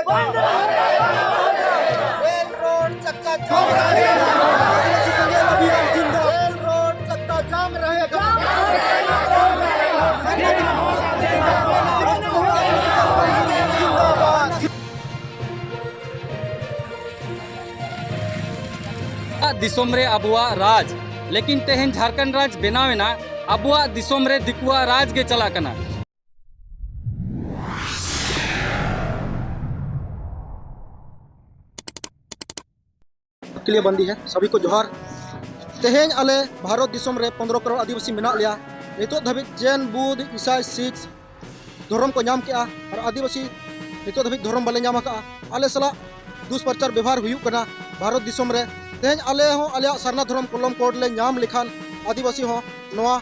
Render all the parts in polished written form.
Rail road चक्का जाम रहेगा। Rail road चक्का जाम रहेगा। दिसोम रे अबुआ राज लेकिन तेहन झारखंड राज बनावेना अबुआ दिसोम रे दिकुआ राज के चला कना। के लिए बंदी है। सभी को जोहार। तेहेन आले भारत दिसोम रे 15 करोड़ आदिवासी मेना लिया। नितो धबित जैन बुद्ध ईसाई सिख धर्म को नाम किया और आदिवासी नितो धबित धर्म बाले नाम का आले सला दुष्प्रचार व्यवहार हुई कना भारत दिसोम रे। तेहेन आले हो आले सरना धर्म कलम कोड ले नाम लिखान आदिवासी हो नवा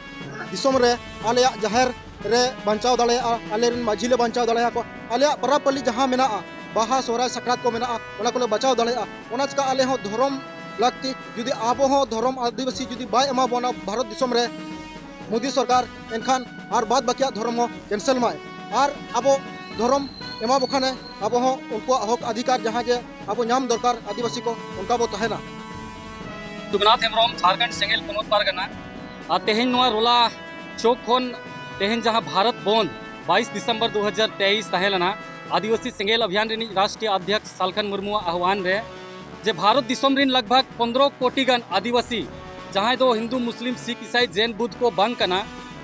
दिसोम रे आले जाहिर रे बचाव दाड़े आले रिन माझी ले बचाव दाड़े को आले परापली जहां मेना बाहा सोहराय सकरात को मेना ओना को ले बचाव दाड़े ओना चका आले हो धर्म लगती जुदी आबो हो धर्म आदिवासी जुदी बाय एमा बोना भारत दिसोम रे मोदी सरकार एनखान और बाद बाकिया धर्म हो कैंसिल माय और अब धर्म एमा बखाने अब हो उनको हक अधिकार जहां जे अब नाम दरकार आदिवासी को उनका वो तहना। दुगनाथ हेम्ब्रम झारखंड सेंगेल पोनोत पारगना और तेहन नवा रोला चौक खन तेहन जहां भारत बंद 22 दिसंबर 2023 तहेलना आदिवासी सेंगेल अभियान रिनी राष्ट्रीय अध्यक्ष सालखन मुर्मू आह्वान रे जे भारत दिसोम रिन लगभग 15 कोटी गन आदिवासी जहां दो हिंदू मुस्लिम सिख ईसाई जैन बुद्ध को बांग कना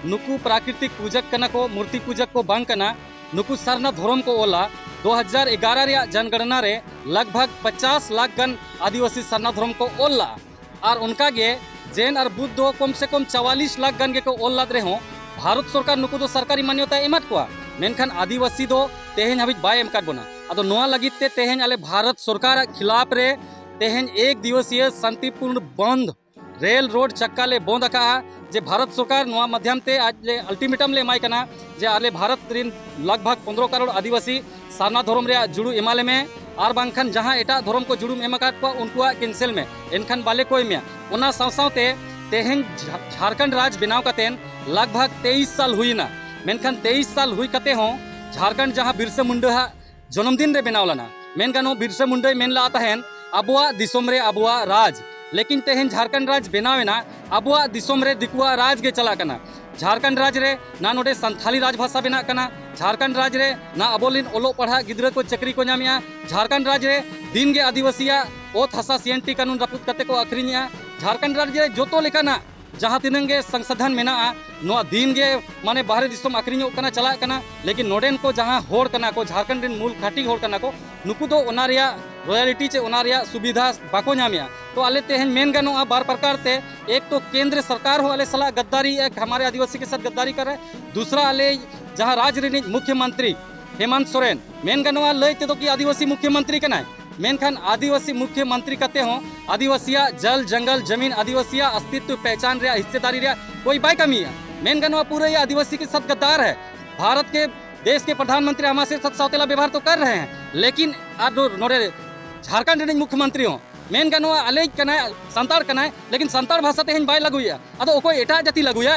नुकु प्राकृतिक पूजक कना को मूर्ति पूजक को बांग कना नुकु सरना धर्म को ओला 2011 रे जनगणना रे लगभग 50 लाख गन आदिवासी सरना धर्म को ओला और उनका गे जैन और बुद्ध दो कम से कम 44 लाख गन के को ओल लाद रहे हो भारत सरकार नुकु दो सरकारी मान्यता एमत को मेनखान आदिवासी दो तेहेन हबिज बाय एमकात बना अदो नोआ लगित ते तेहेन आले भारत सरकार खिलाफ रे तेहेन एक दिवसीय शांतिपूर्ण बंद रेल रोड चक्का ले बंद का जे भारत सरकार नोआ माध्यम ते आज ले अल्टीमेटम ले माय कना जे आले भारत रिन लगभग 15 करोड़ आदिवासी सारना धर्म रे जुड़ू एमाले में और बांखन जहां एटा धर्म को जुड़ू एमकात को उनको कैंसिल में एनखान बाले कोई में ओना सावसावते तेहेन झारखंड राज बनाव कतेन लगभग 23 साल हुई ना मेनखान 23 साल हुई कते हो झारखंड जहां बिरसा मुंडा जन्मदिन रे बनाव लना मेन गानो बिरसा मुंडा मेन ला तहन अबुआ दिसोम रे अबुआ राज लेकिन तेहन झारखंड राज बनावेना अबुआ दिसोम रे दिकुआ राज के चला कना। झारखंड राज रे ना नोडे संथाली राजभाषा बना कना झारखंड राज रे ना अबोलिन ओलो पढ़ा गिद्रा को चक्री को नामिया झारखंड राज रे दिन गे आदिवासिया ओत हसा सीएनटी कानून रपूत कते को अखरिनिया झारखंड राज रे जोतो लेकाना जहाँ तीन गे संशोधन में दिन गे माने बाहर दिसम अखरिñो कना चला कना लेकिन नोडेन को जहाँ होड़ कना को झारखंड रिन मूल खाटी होड़ कना को नुकु दो ओना रिया रॉयल्टी चे ओना रिया सुविधा बाको नामिया तो आले तेहन मेन गानो बार प्रकार ते एक तो केंद्र सरकार हो आले सला गद्दारी एक हमारे आदिवासी के साथ गद्दारी कर रहा है दूसरा आले जहाँ राज्य रिन मुख्यमंत्री हेमंत सोरेन मेन गानो लयते तो कि आदिवासी मुख्यमंत्री कना मेनखान आदिवासी मुख्यमंत्री कहते हो आदिवासिया जल जंगल जमीन आदिवासिया अस्तित्व पहचान रे हिस्सेदारी रे कोई बाई कमी है मेन गनवा पूरे ये आदिवासी के साथ गद्दार है। भारत के देश के प्रधानमंत्री हमारे साथ सौतेला व्यवहार तो कर रहे हैं लेकिन आज नोरे झारखंड रे मुख्यमंत्री हो मेन गनवा अलग कना संताड़ कना लेकिन संताड़ भाषा तेहन बाय लगुया अदो ओको एटा जाति लगुया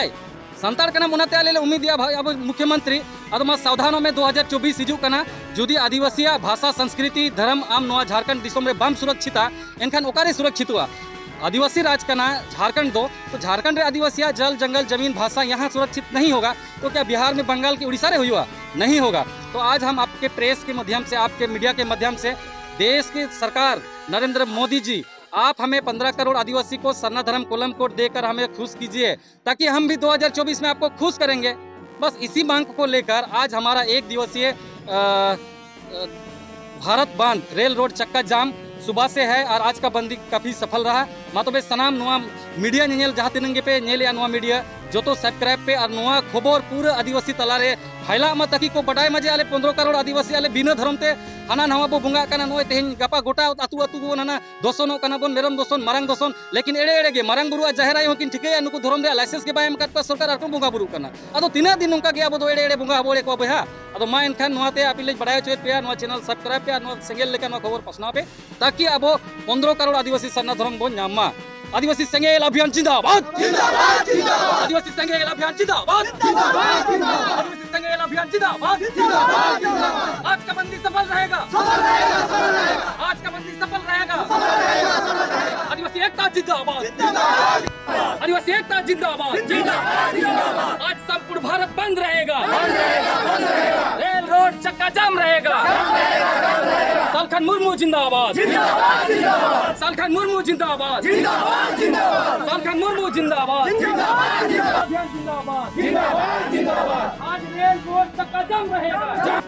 संताड़ कना मुनाते आले उम्मीद दिया अब मुख्यमंत्री अदो मा सावधानों में 2024 हिजू कना जुदी आदिवासिया भाषा संस्कृति धर्म आम नोआ झारखंड दिसोम रे बाम सुरक्षिता एनखान ओकारे सुरक्षित हुआ आदिवासी राज कना झारखंड दो तो झारखंड रे आदिवासिया जल जंगल जमीन भाषा यहाँ सुरक्षित नहीं होगा तो क्या बिहार में बंगाल की उड़ीसा रे हुआ नहीं होगा। तो आज हम आपके प्रेस के माध्यम से आपके मीडिया के माध्यम से देश की सरकार नरेंद्र मोदी जी आप हमें 15 करोड़ आदिवासी को सरना धर्म कोलम कोड देकर हमें खुश कीजिए ताकि हम भी 2024 में आपको खुश करेंगे। बस इसी मांग को लेकर आज हमारा एक दिवसीय भारत बंद रेल रोड चक्का जाम सुबह से है और आज का बंदी काफ़ी सफल रहा। मातोबे सनाम नुआ मीडिया नेल जहाँ तिनंगे पे नेले नुआ मीडिया जो तो सब्सक्राइब पे और नुआ खबर पूरे आदिवासी तलारे फैला मत तकी को बडाय मजे आले 15 करोड़ आदिवासी आले बिना धर्म ते हाना नवा बो बुंगा काना नोय तेहन गपा गोटा अतु अतु बो नाना दोसनो काना बोन मेरम दोसन मारंग दोसन लेकिन एड़े एड़े गे मारंग बुरुआ जाहेराय होकिन ठिके नुकु धर्म रे लाइसेंस के बायम काट सरकार आरको बुंगा बुरु काना अदो तीना दिन उनका गे अब दो एड़े एड़े बुंगा बोले को बहा अदो मा एनखान नोते आपिले बडाय चोय पे नो चैनल सब्सक्राइब पे नो सिंगल लेका नो खबर पसना पे ताकि अब 15 करोड़ आदिवासी सरना धर्म बो नामा आदिवासी संघेल अभियान जिंदाबाद, आदिवासी संघेल अभियान जिंदाबाद, आदिवासी संघेल अभियान जिंदाबाद। आज का बंदी सफल रहेगा, आज का बंदी सफल रहेगा। आदिवासी एकता जिंदाबाद, आदिवासी एकता जिंदाबाद। आज संपूर्ण भारत बंद रहेगा, रेल रोड चक्का जाम रहेगा। सालखन मुर्मू जिंदाबाद, सालखन मुर्मू जिंदाबाद, सालखन मुर्मू जिंदाबाद। अभियान जिंदाबाद, आज रेल रोड चक्का जाम रहेगा।